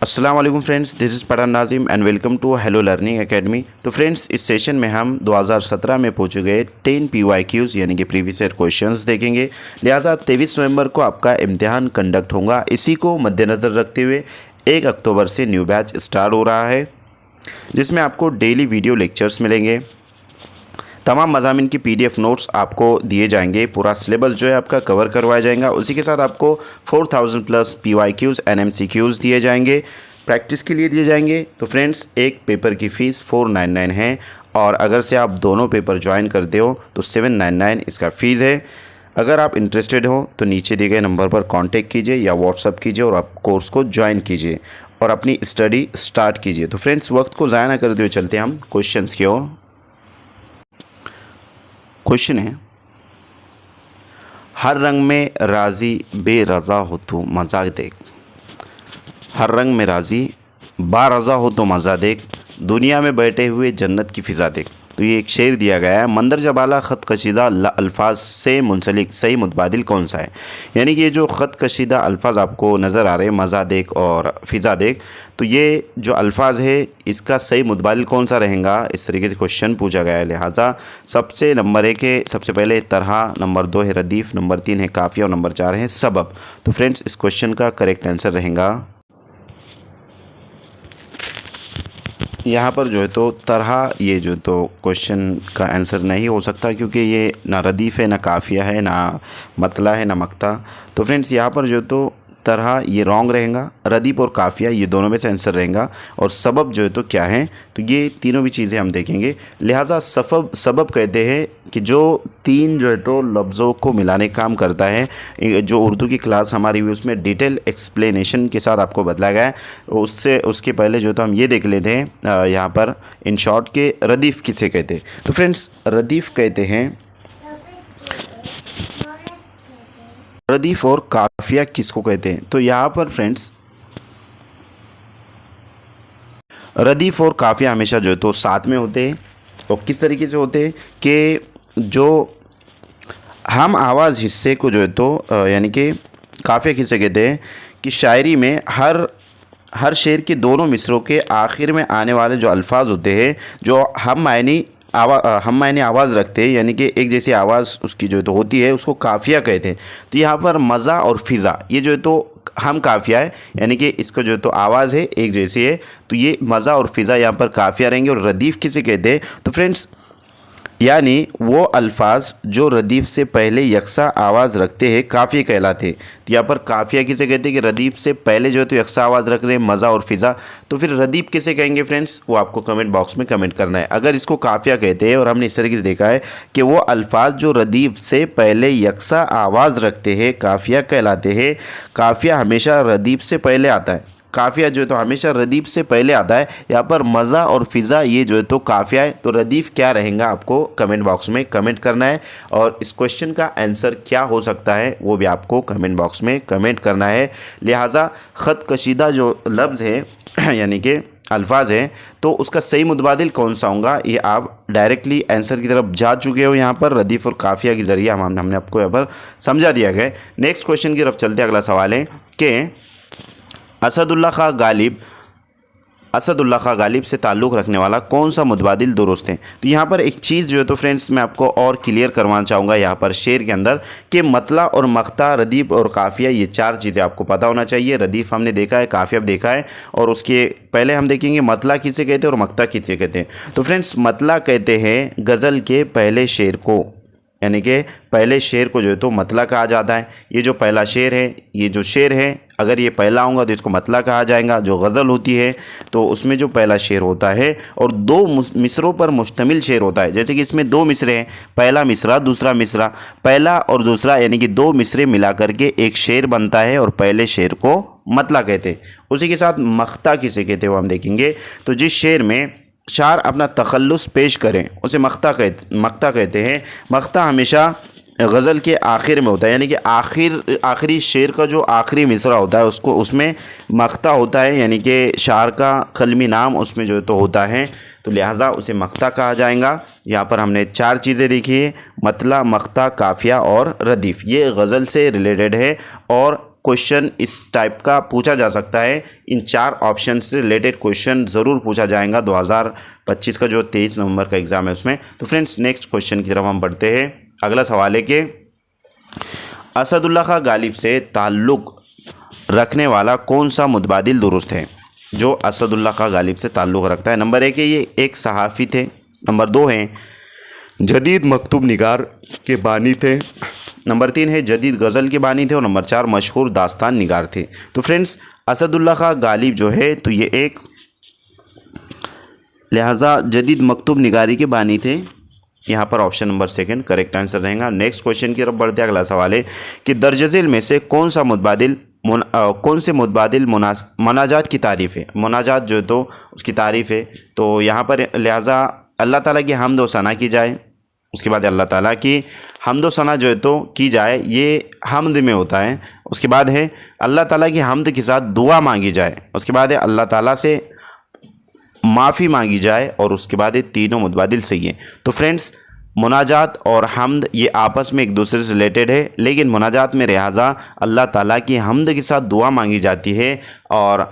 अस्सलाम वालेकुम friends, this is Pathan Nazim and welcome to hello learning academy. तो फ्रेंड्स, इस सेशन में हम 2017 में पूछे गए 10 PYQs यानी कि प्रीवियस ईयर क्वेश्चंस देखेंगे। लिहाजा 23 नवंबर को आपका इम्तिहान कंडक्ट होगा। इसी को मद्देनज़र रखते हुए 1 अक्टूबर से न्यू बैच स्टार्ट हो रहा है, जिसमें आपको डेली वीडियो लेक्चर्स मिलेंगे। तमाम मज़ामिन की PDF नोट्स आपको दिए जाएंगे। पूरा सिलेबस जो है आपका कवर करवाया जाएगा। उसी के साथ आपको 4000 प्लस PYQs एंड MCQs दिए जाएंगे, प्रैक्टिस के लिए दिए जाएंगे। तो फ्रेंड्स, एक पेपर की फ़ीस 499 है, और अगर से आप दोनों पेपर ज्वाइन करते हो तो 799 इसका फ़ीस है। अगर आप इंटरेस्टेड हो तो नीचे दिए गए नंबर पर कांटेक्ट कीजिए या व्हाट्सअप कीजिए और आप कोर्स को ज्वाइन कीजिए और अपनी स्टडी स्टार्ट कीजिए। तो फ्रेंड्स, वक्त को ज़ाया ना करते हुए चलते हैं हम क्वेश्चंस की ओर। क्वेश्चन है, हर रंग में राज़ी बेरज़ा हो तो मज़ा देख। हर रंग में राज़ी बारज़ा हो तो मज़ा देख, दुनिया में बैठे हुए जन्नत की फ़िज़ा देख। तो ये एक शेर दिया गया है। मंदरजा बाला ख़त कशीदा अल्फाज से मुंसलिक सही मुतबादिल कौन सा है? यानी कि ये जो ख़त कशीदा अल्फाज आपको नज़र आ रहे हैं, मज़ा देख और फ़िज़ा देख, तो ये जो अल्फाज है इसका सही मुतबादिल कौन सा रहेगा, इस तरीके से क्वेश्चन पूछा गया है। लिहाजा सबसे नंबर 1 है, सबसे पहले तरह, नंबर 2 है रदीफ़, नंबर 3 है काफ़िया और नंबर 4 है सबब। तो फ्रेंड्स, इस क्वेश्चन का करेक्ट आंसर रहेगा यहाँ पर जो है तो तरह। ये जो तो क्वेश्चन का आंसर नहीं हो सकता, क्योंकि ये ना रदीफ़ है, ना काफ़िया है, ना मतला है, ना मक्ता। तो फ्रेंड्स, यहाँ पर जो तो तरह ये रॉन्ग रहेगा। रदीफ़ और काफ़िया ये दोनों में से आंसर रहेगा। और सबब जो है तो क्या है, तो ये तीनों भी चीज़ें हम देखेंगे। लिहाजा सबब कहते हैं कि जो तीन जो है तो लफ्ज़ों को मिलाने का काम करता है। जो उर्दू की क्लास हमारी हुई उसमें डिटेल एक्सप्लेनेशन के साथ आपको बताया गया है। उसके पहले जो तो हम ये देख लेते हैं यहाँ पर इन शॉर्ट के रदीफ़ किसे कहते हैं। तो फ्रेंड्स, रदीफ़ कहते हैं, रदीफ़ और काफ़िया किसको कहते हैं? तो यहाँ पर फ्रेंड्स, रदीफ़ और काफ़िया हमेशा जो है तो साथ में होते हैं। और किस तरीके से होते हैं कि जो हम आवाज़ हिस्से को जो है तो यानी कि काफ़िया किसे कहते हैं कि शायरी में हर शेर के दोनों मिसरों के आखिर में आने वाले जो अल्फाज होते हैं, जो हम मायने आवाज़ रखते हैं, यानी कि एक जैसी आवाज़ उसकी जो तो होती है, उसको काफ़िया कहते हैं। तो यहाँ पर मज़ा और फ़िज़ा ये जो है तो हम काफ़िया है, यानी कि इसको जो है तो आवाज़ है एक जैसी है, तो ये मज़ा और फ़िज़ा यहाँ पर काफ़िया रहेंगे। और रदीफ़ किसे कहते हैं? तो फ्रेंड्स, यानी वो अल्फाज जो रदीफ़ से पहले यकसा आवाज़ रखते हैं काफ़िया कहलाते हैं। तो यहाँ पर काफ़िया किसे कहते हैं कि रदीफ़ से पहले जो है तो यकसा आवाज़ रख रहे हैं, मज़ा और फ़िज़ा। तो फिर रदीफ़ किसे कहेंगे फ्रेंड्स, वो आपको कमेंट बॉक्स में कमेंट करना है। अगर इसको काफ़िया कहते हैं और हमने इस तरीके से देखा है कि वो अल्फाज जो रदीफ़ से पहले यकसा आवाज़ रखते हैं काफ़िया कहलाते हैं। काफ़िया हमेशा रदीफ़ से पहले आता है, काफ़िया जो है तो हमेशा रदीफ़ से पहले आता है। यहाँ पर मज़ा और फ़िज़ा ये जो है तो काफ़िया है। तो रदीफ़ क्या रहेगा आपको कमेंट बॉक्स में कमेंट करना है, और इस क्वेश्चन का आंसर क्या हो सकता है वो भी आपको कमेंट बॉक्स में कमेंट करना है। लिहाजा ख़त कशीदा जो लफ्ज़ है यानी कि अल्फाज है, तो उसका सही मुतबादिल कौन सा होगा, ये आप डायरेक्टली आंसर की तरफ जा चुके हो। यहाँ पर रदीफ़ और काफ़िया के ज़रिए हमने आपको यहाँ पर समझा दिया गया। नेक्स्ट क्वेश्चन की तरफ चलते हैं। अगला सवाल है कि असदुल्ला खां गालिब से ताल्लुक़ रखने वाला कौन सा मुतबादिल दुरुस्त है? तो यहाँ पर एक चीज़ जो है तो फ्रेंड्स मैं आपको और क्लियर करवाना चाहूँगा यहाँ पर शेर के अंदर कि मतला और मख्ता, रदीफ़ और काफ़िया ये चार चीज़ें आपको पता होना चाहिए। रदीफ़ हमने देखा है, काफ़िया देखा है, और उसके पहले हम देखेंगे मतला किसे कहते हैं और मख्ता किसे कहते हैं। तो फ्रेंड्स, मतला कहते हैं गज़ल के पहले शेर को, यानी कि पहले शेर को जो है तो मतला कहा जाता है। ये जो पहला शेर है, ये जो शेर है, अगर ये पहला होगा तो इसको मतला कहा जाएगा। जो गज़ल होती है तो उसमें जो पहला शेर होता है और दो मिसरों पर मुश्तमिल शेर होता है। जैसे कि इसमें दो मिसरे हैं, पहला मिसरा दूसरा मिसरा, पहला और दूसरा यानी कि दो मिसरे मिला करके एक शेर बनता है, और पहले शेर को मतला कहते हैं। उसी के साथ मख्ता किसे कहते हैं वो हम देखेंगे। तो जिस शेर में शार अपना तखल्लुस पेश करें उसे मख्ता कहते हैं। मख्ता हमेशा गज़ल के आखिर में होता है, यानी कि आखिरी शेर का जो आखिरी मिसरा होता है उसमें मख्ता होता है, यानी कि शार का कलमी नाम उसमें जो तो होता है। तो लिहाजा उसे मख्ता कहा जाएगा। यहाँ पर हमने चार चीज़ें देखी है, मतला, मख्ता, काफ़िया और रदीफ़। ये गज़ल से रिलेटेड है और क्वेश्चन इस टाइप का पूछा जा सकता है। इन 4 ऑप्शन से रिलेटेड क्वेश्चन ज़रूर पूछा जाएगा 2025 का जो 23 नवंबर का एग्ज़ाम है उसमें। तो फ्रेंड्स नेक्स्ट क्वेश्चन की तरफ हम बढ़ते हैं। अगला सवाल है कि असदुल्ला खां गालिब से ताल्लुक़ रखने वाला कौन सा मुतबादिल दुरुस्त है जो असदुल्ला खां गालिब से ताल्लुक़ रखता है। नंबर 1 है ये एक सहाफ़ी थे। नंबर 2 है जदीद मकतूब निगार के बानी थे। नंबर 3 है जदीद गज़ल के बानी थे। और नंबर 4 मशहूर दास्तान निगार थे। तो फ्रेंड्स असदुल्ला खां गालिब जो है तो ये एक लिहाजा जदीद मकतूब निगारी के बानी थे। यहाँ पर ऑप्शन नंबर 2 करेक्ट आंसर रहेगा। नेक्स्ट क्वेश्चन की तरफ बढ़ते हैं। अगला सवाल है कि दर्जज़ेल में से कौन से मुतबादिल मनाजात की तारीफ़ है। मनाजात जो है तो उसकी तारीफ़ है। तो यहाँ पर लिहाजा अल्लाह ताला की हम्द व सना की जाए, उसके बाद अल्लाह ताला की हम्द व सना जो है तो की जाए, ये हम्द में होता है। उसके बाद है अल्लाह ताला की हम्द के साथ दुआ मांगी जाए। उसके बाद है अल्लाह ताला से माफ़ी मांगी जाए। और उसके बाद ये तीनों मुतबादिल सही है। तो फ्रेंड्स मुनाजात और हम्द ये आपस में एक दूसरे से रिलेटेड है, लेकिन मुनाजात में लिहाजा अल्लाह ताला की हम्द के साथ दुआ मांगी जाती है और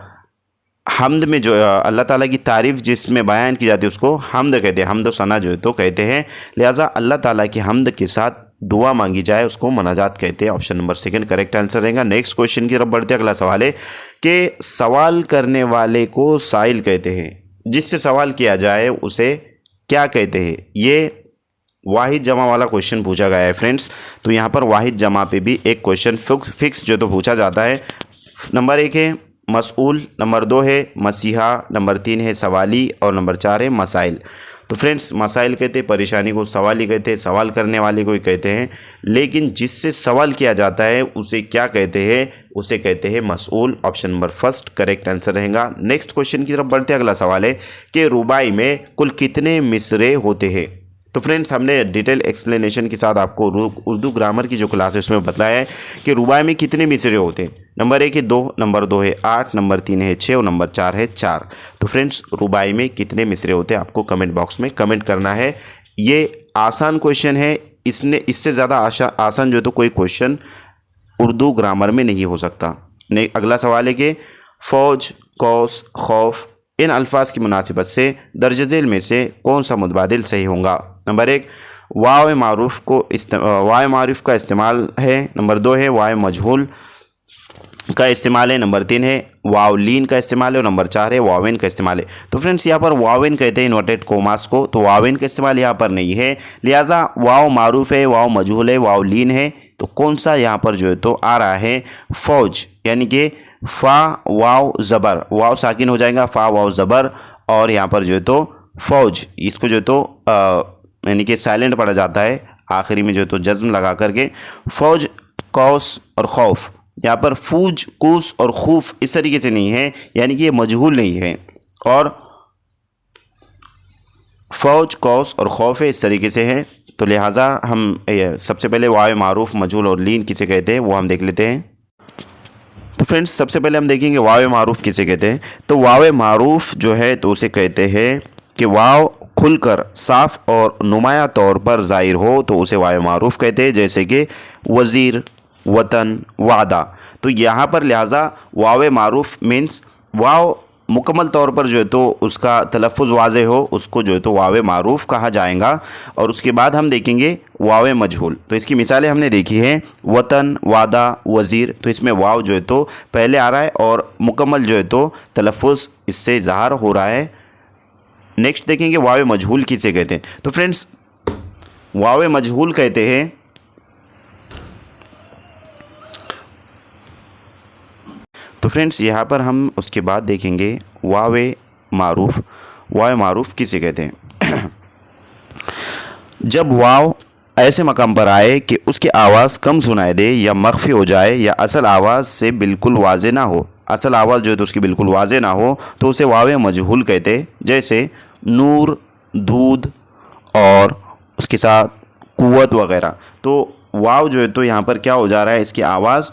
हम्द में जो अल्लाह ताला की तारीफ़ जिसमें बयान की जाती है उसको हम्द कहते हैं। हम्द व सना जो है तो कहते हैं। लिहाजा अल्लाह ताला की हम्द के साथ दुआ मांगी जाए उसको मुनाजात कहते हैं। ऑप्शन नंबर 2 करेक्ट आंसर रहेगा। नेक्स्ट क्वेश्चन की तरफ बढ़ते हैं। अगला सवाल है कि सवाल करने वाले को साइल कहते हैं, जिससे सवाल किया जाए उसे क्या कहते हैं। ये वाहिद जमा वाला क्वेश्चन पूछा गया है फ्रेंड्स। तो यहाँ पर वाहिद जमा पे भी एक क्वेश्चन फिक्स जो तो पूछा जाता है। नंबर 1 है मसऊल, नंबर 2 है मसीहा, नंबर 3 है सवाली और नंबर 4 है मसाइल। तो फ्रेंड्स मसाइल कहते हैं परेशानी को, सवाली कहते हैं सवाल करने वाले को ही कहते हैं, लेकिन जिससे सवाल किया जाता है उसे क्या कहते हैं, उसे कहते हैं मसऊल। ऑप्शन नंबर 1 करेक्ट आंसर रहेगा। नेक्स्ट क्वेश्चन की तरफ बढ़ते हैं। अगला सवाल है कि रुबाई में कुल कितने मिसरे होते हैं। तो फ्रेंड्स हमने डिटेल एक्सप्लेनेशन के साथ आपको उर्दू ग्रामर की जो क्लास है उसमें बताया है कि रुबाई में कितने मिसरे होते हैं। नंबर 1 है 2, नंबर 2 है 8, नंबर 3 है 6 और नंबर 4 है 4। तो फ्रेंड्स रुबाई में कितने मिसरे होते हैं आपको कमेंट बॉक्स में कमेंट करना है। ये आसान क्वेश्चन है, इससे ज़्यादा आसान जो तो कोई क्वेश्चन उर्दू ग्रामर में नहीं हो सकता। अगला सवाल है कि फ़ौज, कौस, खौफ इन अल्फाज की मुनासिबत से दर्जज़ेल में से कौन सा मुतबादिल सही होगा। नंबर 1 वाव मारूफ़ का इस्तेमाल है। नंबर 2 है वाव मजहूल का इस्तेमाल है। नंबर 3 है वावलीन का इस्तेमाल है और नंबर 4 है वावेन का इस्तेमाल है। तो फ्रेंड्स यहाँ पर वावेन कहते हैं इन्वर्टेड कोमास को, तो वावेन का इस्तेमाल यहाँ पर नहीं है। लिहाजा वाव मारूफ़ है, वाव मजहूल है, वावलीन है। तो कौन सा यहाँ पर जो है तो आ रहा है फ़ौज, यानी कि फ़ा वाव ज़बर, वाव साकिन हो जाएगा, फ़ा वाव ज़बर और यहाँ पर जो है तो फ़ौज, इसको जो है तो यानी कि साइलेंट पढ़ा जाता है, आखिरी में जो है तो जज्म लगा करके फ़ौज, कौस और खौफ। यहाँ पर फूज, कूस और खूफ इस तरीके से नहीं है, यानी कि ये मजहूल नहीं है। और फ़ौज, कौस और खौफ इस तरीके से हैं। तो लिहाजा हम सबसे पहले वाव मारूफ़, मजहूल और लीन किसे कहते हैं वो हम देख लेते हैं। तो फ्रेंड्स सबसे पहले हम देखेंगे वाव मारूफ़ किसे कहते हैं। तो वाव मारूफ़ जो है तो उसे कहते हैं कि वाव खुलकर साफ़ और नुमाया तौर पर ज़ाहिर हो तो उसे वाव मारूफ़ कहते हैं, जैसे कि वज़ीर, वतन, वादा। तो यहाँ पर लिहाजा वाव मारूफ़ मीन्स वाव मुकम्मल तौर पर जो है तो उसका तलफ़्फ़ुज़ वाज़े हो, उसको जो है तो वाव मारूफ़ कहा जाएगा। और उसके बाद हम देखेंगे वाव मजहूल। तो इसकी मिसालें हमने देखी हैं, वतन, वादा, वज़ीर। तो इसमें वाव जो है तो पहले आ रहा है और मुकम्मल जो है तो तलफ़्फ़ुज़ इससे ज़ाहिर हो रहा है। नेक्स्ट देखेंगे वाव मजहूल किसे कहते हैं। तो फ्रेंड्स वाव मजहूल कहते हैं तो फ्रेंड्स यहाँ पर हम उसके बाद देखेंगे वाव मारूफ़। वाव मारूफ़ किसे कहते हैं। जब वाव ऐसे मकाम पर आए कि उसकी आवाज़ कम सुनाई दे या मख्फी हो जाए या असल आवाज़ से बिल्कुल वाज़े ना हो, असल आवाज़ जो है तो उसकी बिल्कुल वाज़े ना हो, तो उसे वाव मजहूल कहते हैं। जैसे नूर, दूध और उसके साथ कुव्वत वग़ैरह। तो वाव जो है तो यहाँ पर क्या हो जा रहा है, इसकी आवाज़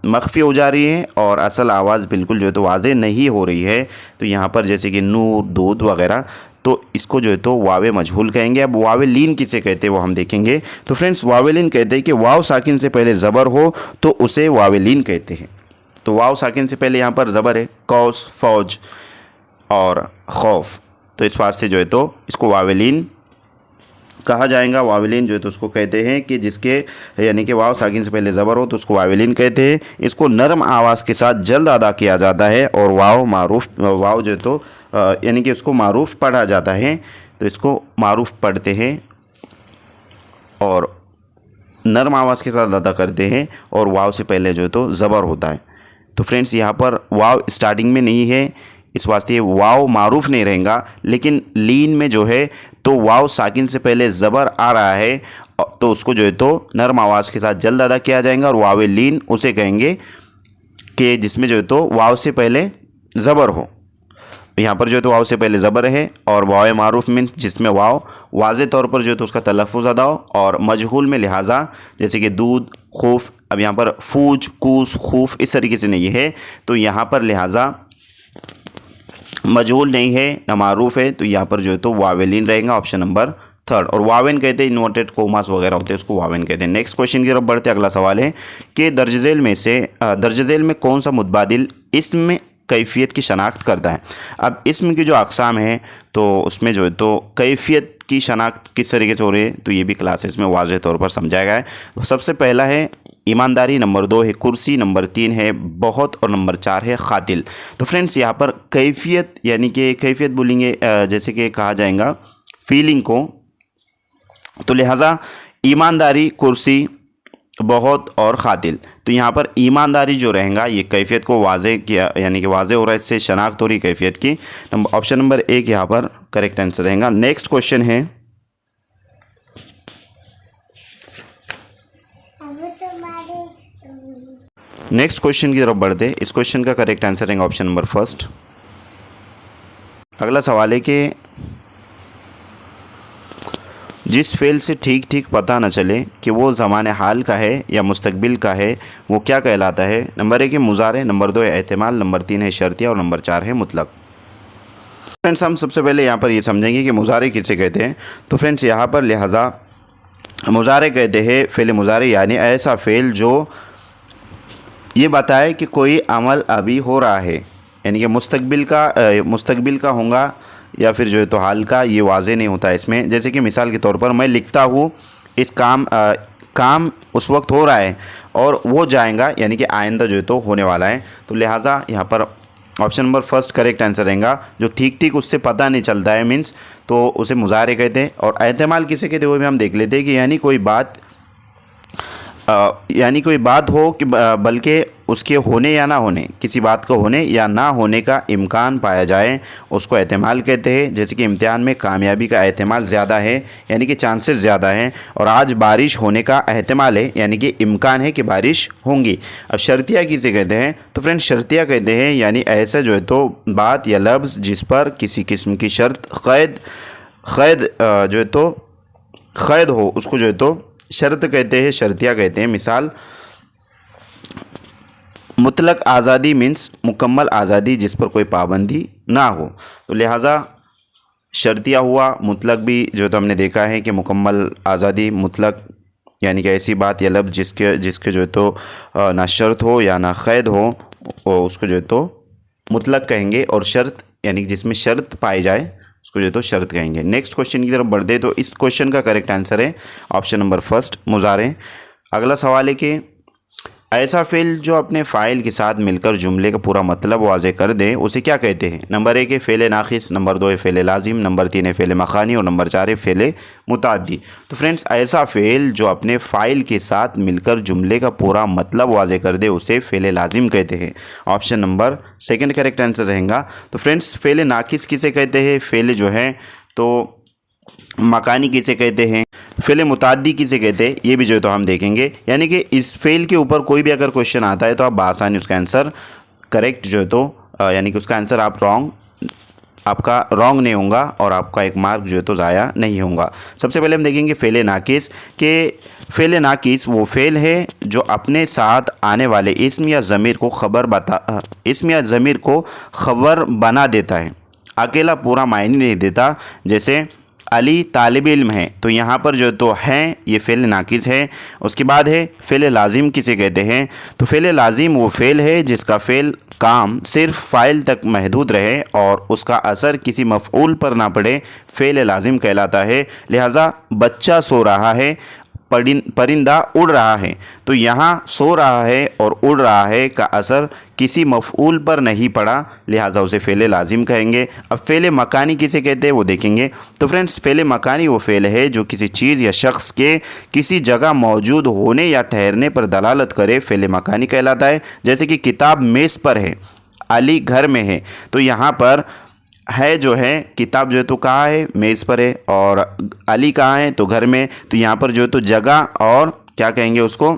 मख्फी हो जा रही है और असल आवाज़ बिल्कुल जो है तो वाज़े नहीं हो रही है। तो यहाँ पर जैसे कि नूर, दूध वग़ैरह। तो इसको जो है तो वावे मजहूल कहेंगे। अब वावेलीन किसे कहते हैं वो हम देखेंगे। तो फ्रेंड्स वावेलीन कहते हैं कि वाव साकिन से पहले ज़बर हो तो उसे वावेलीन कहते हैं। तो वाव साकिन से पहले यहाँ पर ज़बर है, कौस, फौज और खौफ, तो इस वास्ते जो है तो इसको वावेलीन कहा जाएगा। वावेलीन जो है तो उसको कहते हैं कि जिसके यानी कि वाव साकिन से पहले ज़बर हो तो उसको वावेलीन कहते हैं। इसको नरम आवाज़ के साथ जल्द अदा किया जाता है और वाव जो है तो यानी कि उसको मारूफ पढ़ा जाता है, तो इसको मारूफ पढ़ते हैं और नरम आवाज़ के साथ अदा करते हैं और वाव से पहले जो है तो ज़बर होता है। तो फ्रेंड्स यहाँ पर वाव स्टार्टिंग में नहीं है, इस वास्ते वाव मारूफ नहीं रहेगा, लेकिन लीन में जो है तो वाव साकिन से पहले ज़बर आ रहा है तो उसको जो है तो नरम आवाज़ के साथ जल्द अदा किया जाएगा और वावे लीन उसे कहेंगे कि जिसमें जो है तो वाव से पहले ज़बर हो। यहाँ पर जो है तो वाव से पहले ज़बर है और वाव मारूफ मीन जिसमें वाव वाज़े तौर पर जो है तो उसका तलफ़ुज़ अदा हो, और मजहूल में लिहाजा जैसे कि दूध, खूफ, अब यहाँ पर फूज, कूस, खूफ इस तरीके से नहीं है, तो यहाँ पर लिहाजा मजहूल नहीं है ना मारूफ है, तो यहाँ पर जो है तो वावेलीन रहेगा, ऑप्शन नंबर 3। और वावेन कहते हैं इन्वर्टेड कोमास वगैरह होते हैं उसको वावेन कहते हैं। नेक्स्ट क्वेश्चन की तरफ बढ़ते हैं। अगला सवाल है कि दर्जज़ेल में कौन सा मुतबादिल इसम कैफियत की शनाख्त करता है। अब इसम की जो अक़साम है तो उसमें जो है तो कैफियत की शनाख्त किस तरीके से हो रही है तो ये भी क्लासेस में वाज़ेह तौर पर समझाया गया है। सबसे पहला है ईमानदारी, नंबर 2 है कुर्सी, नंबर 3 है बहुत और नंबर 4 है क़ातिल। तो फ्रेंड्स यहाँ पर कैफियत यानी कि कैफियत बोलेंगे जैसे कि कहा जाएगा फीलिंग को, तो लिहाजा ईमानदारी, कुर्सी, बहुत और क़ातिल। तो यहाँ पर ईमानदारी जो रहेगा ये कैफियत को वाज़े किया यानी कि वाज़े हो रहा है, इससे शनाख्त हो रही कैफियत की। ऑप्शन नंबर 1 यहाँ पर करेक्ट आंसर रहेगा। नेक्स्ट क्वेश्चन है नेक्स्ट क्वेश्चन की तरफ बढ़ते। इस क्वेश्चन का करेक्ट आंसर रहेगा ऑप्शन नंबर 1। अगला सवाल है कि जिस फ़ेल से ठीक ठीक पता न चले कि वो ज़माने हाल का है या मुस्तकबिल का है वो क्या कहलाता है। नंबर 1 है मुज़ारे, नंबर 2 है एहतिमाल, नंबर 3 है शर्तिया और नंबर 4 है मुतलक। फ्रेंड्स हम सबसे पहले यहाँ पर ये समझेंगे कि मुज़ारे किसे कहते हैं। तो फ्रेंड्स यहाँ पर लिहाजा मुज़ारे कहते हैं फ़ेल मुज़ारे यानी ऐसा फ़ेल जो ये बताए कि कोई अमल अभी हो रहा है, यानी कि मुस्तकबिल का होगा या फिर जो है तो हाल का, ये वाज़े नहीं होता इसमें। जैसे कि मिसाल के तौर पर मैं लिखता हूँ इस काम उस वक्त हो रहा है और वो जाएगा यानी कि आइंदा जो है तो होने वाला है। तो लिहाजा यहाँ पर ऑप्शन नंबर 1 करेक्ट आंसर रहेगा। जो ठीक ठीक उससे पता नहीं चलता है मीन्स तो उसे मुज़ारे कहते हैं। और एहतिमाल किसे कहते हैं वो भी हम देख लेते हैं कि यानी कोई बात हो कि बल्कि उसके होने या ना होने, किसी बात को होने या ना होने का इम्कान पाया जाए उसको एहतिमाल कहते हैं। जैसे कि इम्तिहान में कामयाबी का एहतिमाल ज़्यादा है यानी कि चांसेस ज़्यादा हैं, और आज बारिश होने का एहतिमाल है यानी कि इम्कान है कि बारिश होंगी। अब शर्तिया किसे कहते हैं तो फ्रेंड्स शर्तिया कहते हैं यानी ऐसा जो है तो बात या लफ्ज़ जिस पर किसी किस्म की शर्त क़ैद जो है तो क़ैद हो उसको जो है तो शर्त कहते हैं, शर्तिया कहते हैं। मिसाल मुतलक आज़ादी मीन्स मुकम्मल आज़ादी जिस पर कोई पाबंदी ना हो, तो लिहाजा शर्तिया हुआ। मुतलक भी जो तो हमने देखा है कि मुकम्मल आज़ादी, मुतलक यानी कि ऐसी बात या लफ्ज़ जिसके जो है तो ना शर्त हो या ना क़ैद हो उसको जो है तो मुतलक कहेंगे, और शर्त यानी जिसमें शर्त पाई जाए उसको जो तो शर्त कहेंगे। नेक्स्ट क्वेश्चन की तरफ बढ़ते तो इस क्वेश्चन का करेक्ट आंसर है ऑप्शन नंबर 1 मुज़ारे। अगला सवाल है कि ऐसा फ़ेल जो अपने फ़ाइल के साथ मिलकर जुमले का पूरा मतलब वाज़े कर दे उसे क्या कहते हैं। नंबर 1 है फ़ेल नाक़िस, नंबर 2 है फ़ेल लाजिम, नंबर 3 है फ़ेल मखानी और नंबर 4 है फ़ेल मुताद्दी। तो फ्रेंड्स ऐसा फ़ेल जो अपने फ़ाइल के साथ मिलकर जुमले का पूरा मतलब वाज़े कर दे उसे फ़ेल लाजिम कहते हैं। ऑप्शन नंबर 2 करेक्ट आंसर रहेगा। तो फ्रेंड्स फ़ेल नाक़िस किसे कहते हैं, फ़ेल जो है तो मकानी किसे कहते हैं, फ़ेल मुताद्दी किसे कहते हैं, ये भी जो है तो हम देखेंगे। यानी कि इस फ़ेल के ऊपर कोई भी अगर क्वेश्चन आता है तो आप आसानी उसका आंसर करेक्ट जो है तो यानी कि उसका आंसर आपका रॉन्ग नहीं होगा और आपका एक मार्क जो है तो ज़ाया नहीं होगा। सबसे पहले हम देखेंगे फ़ेल नाक़िस के फ़ेल नाक़िस वो फ़ेल है जो अपने साथ आने वाले इस्म या ज़मीर को ख़बर बना देता है। अकेला पूरा मायने नहीं देता। जैसे अली तालिब इल्म है, तो यहाँ पर जो तो है ये फ़ेल नाकिस है। उसके बाद है फ़ेल लाजिम किसे कहते हैं, तो फ़ेल लाजिम वो फ़ेल है जिसका फ़ेल काम सिर्फ फ़ाइल तक महदूद रहे और उसका असर किसी मफ़ऊल पर ना पड़े, फ़ेल लाजिम कहलाता है। लिहाजा बच्चा सो रहा है, परिंदा उड़ रहा है, तो यहाँ सो रहा है और उड़ रहा है का असर किसी मफ़ऊल पर नहीं पड़ा, लिहाजा उसे फ़ेल लाजिम कहेंगे। अब फ़ेल मकानी किसे कहते हैं वो देखेंगे। तो फ्रेंड्स, फ़ेल मकानी वो फ़ेल है जो किसी चीज़ या शख्स के किसी जगह मौजूद होने या ठहरने पर दलालत करे, फ़ेल मकानी कहलाता है। जैसे कि किताब मेज़ पर है, अली घर में है, तो यहाँ पर है जो है किताब जो है तो कहाँ है, मेज़ पर है, और अली कहाँ है, तो घर में। तो यहाँ पर जो है तो जगह और क्या कहेंगे उसको,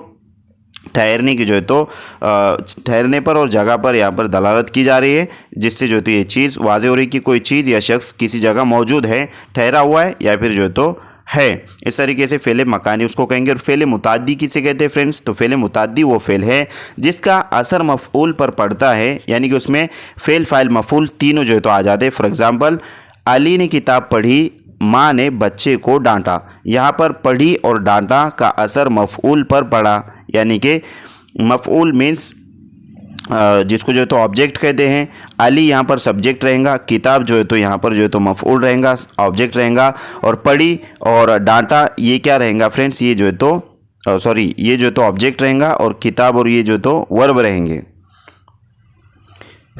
ठहरने की जो है तो ठहरने पर और जगह पर यहाँ पर दलालत की जा रही है, जिससे जो है तो ये चीज़ वाज़ेह हो रही है कि कोई चीज़ या शख्स किसी जगह मौजूद है, ठहरा हुआ है या फिर जो है तो है। इस तरीके से फ़ेल मकानी उसको कहेंगे। और फ़ेल मुताद्दी किसे कहते हैं फ्रेंड्स, तो फ़ेल मुताद्दी वो फ़ेल है जिसका असर मफ़ऊल पर पड़ता है, यानी कि उसमें फ़ेल फ़ाइल मफ़ऊल तीनों जो है तो आ जाते हैं। फॉर एग्ज़ाम्पल, अली ने किताब पढ़ी, माँ ने बच्चे को डांटा। यहाँ पर पढ़ी और डांटा का असर मफ़ऊल पर पड़ा, यानी कि मफ़ऊल मीन्स जिसको जो है तो ऑब्जेक्ट कहते हैं। अली यहाँ पर सब्जेक्ट रहेगा, किताब जो है तो यहाँ पर जो है तो मफ़ऊल रहेगा, ऑब्जेक्ट रहेगा, और पढ़ी और डांटा ये क्या रहेगा फ्रेंड्स, ये जो है तो सॉरी ये जो है तो ऑब्जेक्ट रहेगा, और किताब और ये जो तो वर्ब रहेंगे।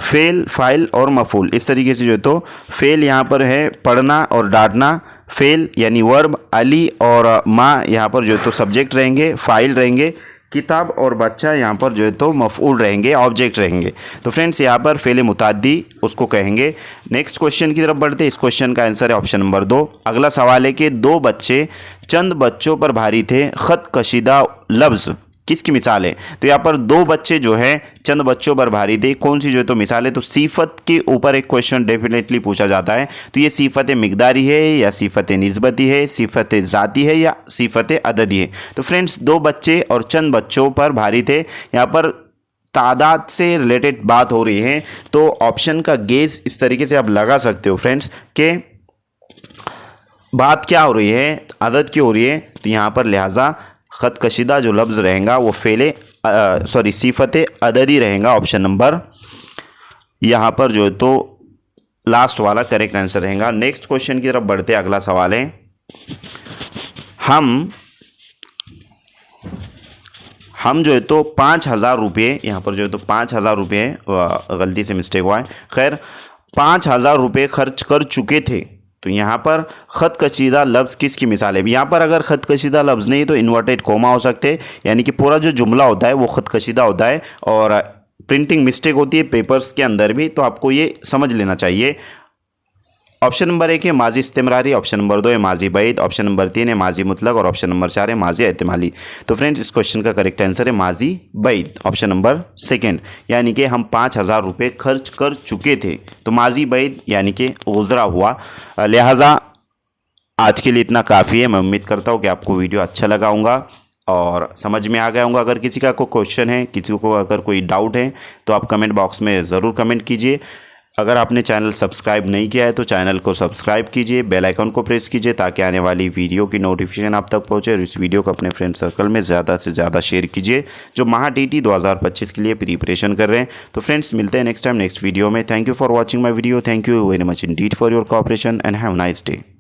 फ़ेल फ़ाइल और मफ़ऊल इस तरीके से जो है तो फ़ेल यहाँ पर है पढ़ना और डांटना, फ़ेल यानी वर्ब, अली और माँ यहाँ पर जो है तो सब्जेक्ट रहेंगे, फ़ाइल रहेंगे, किताब और बच्चा यहाँ पर जो है तो मफ़ऊल रहेंगे, ऑब्जेक्ट रहेंगे। तो फ्रेंड्स, यहाँ पर फ़ेल मुताद्दी उसको कहेंगे। नेक्स्ट क्वेश्चन की तरफ बढ़ते हैं। इस क्वेश्चन का आंसर है ऑप्शन नंबर 2। अगला सवाल है कि दो बच्चे चंद बच्चों पर भारी थे, ख़त कशीदा लफ्ज़ किसकी मिसाल है। तो यहाँ पर दो बच्चे जो है चंद बच्चों पर भारी थे, कौन सी जो है तो मिसाल है, तो सिफत के ऊपर एक क्वेश्चन डेफिनेटली पूछा जाता है। तो ये सिफत मिकदारी है या सिफत निस्बती है, सिफत ज़ाती है या सिफत अददी है। तो फ्रेंड्स, दो बच्चे और चंद बच्चों पर भारी थे, यहाँ पर तादाद से रिलेटेड बात हो रही है। तो ऑप्शन का गेज इस तरीके से आप लगा सकते हो फ्रेंड्स के बात क्या हो रही है, अदद की हो रही है। तो यहाँ पर लिहाजा ख़त कशीदा जो लफ्ज़ रहेगा वो फ़ेले सॉरी सिफत अददी रहेगा। ऑप्शन नंबर यहाँ पर जो है तो लास्ट वाला करेक्ट आंसर रहेगा। नेक्स्ट क्वेश्चन की तरफ बढ़ते हैं। अगला सवाल है, हम जो है तो 5,000 रुपये, यहाँ पर जो है तो 5,000 रुपये गलती से मिस्टेक हुआ है, खैर 5,000 रुपये खर्च कर चुके थे। तो यहाँ पर ख़त कशीदा लफ्ज़ किसकी मिसाल है। यहाँ पर अगर ख़त कशीदा लफ्ज़ नहीं तो इन्वर्टेड कोमा हो सकते, यानी कि पूरा जो जुमला होता है वो ख़त कशीदा होता है, और प्रिंटिंग मिस्टेक होती है पेपर्स के अंदर भी, तो आपको ये समझ लेना चाहिए। ऑप्शन नंबर 1 है माजी इस्तिमरारी, ऑप्शन नंबर 2 है माजी बैद, ऑप्शन नंबर 3 है माजी मुतलक, और ऑप्शन नंबर 4 है माजी एहतिमाली। तो फ्रेंड्स, इस क्वेश्चन का करेक्ट आंसर है माजी बैद, ऑप्शन नंबर 2, यानी कि हम 5,000 रुपये खर्च कर चुके थे। तो माजी बैद यानी कि गुज़रा हुआ। लिहाजा आज के लिए इतना काफ़ी है। मैं उम्मीद करता हूँ कि आपको वीडियो अच्छा लगा होगा और समझ में आ गया होगा। अगर किसी का कोई क्वेश्चन है, किसी को अगर कोई डाउट है, तो आप कमेंट बॉक्स में ज़रूर कमेंट कीजिए। अगर आपने चैनल सब्सक्राइब नहीं किया है तो चैनल को सब्सक्राइब कीजिए, बेल आइकन को प्रेस कीजिए ताकि आने वाली वीडियो की नोटिफिकेशन आप तक पहुंचे। और इस वीडियो को अपने फ्रेंड सर्कल में ज़्यादा से ज़्यादा शेयर कीजिए जो महाटीटी 2025 के लिए प्रिपरेशन कर रहे हैं। तो फ्रेंड्स, मिलते हैं नेक्स्ट टाइम नेक्स्ट वीडियो में। Thank you for watching my video. Thank you very much Indeed for your cooperation and have nice day.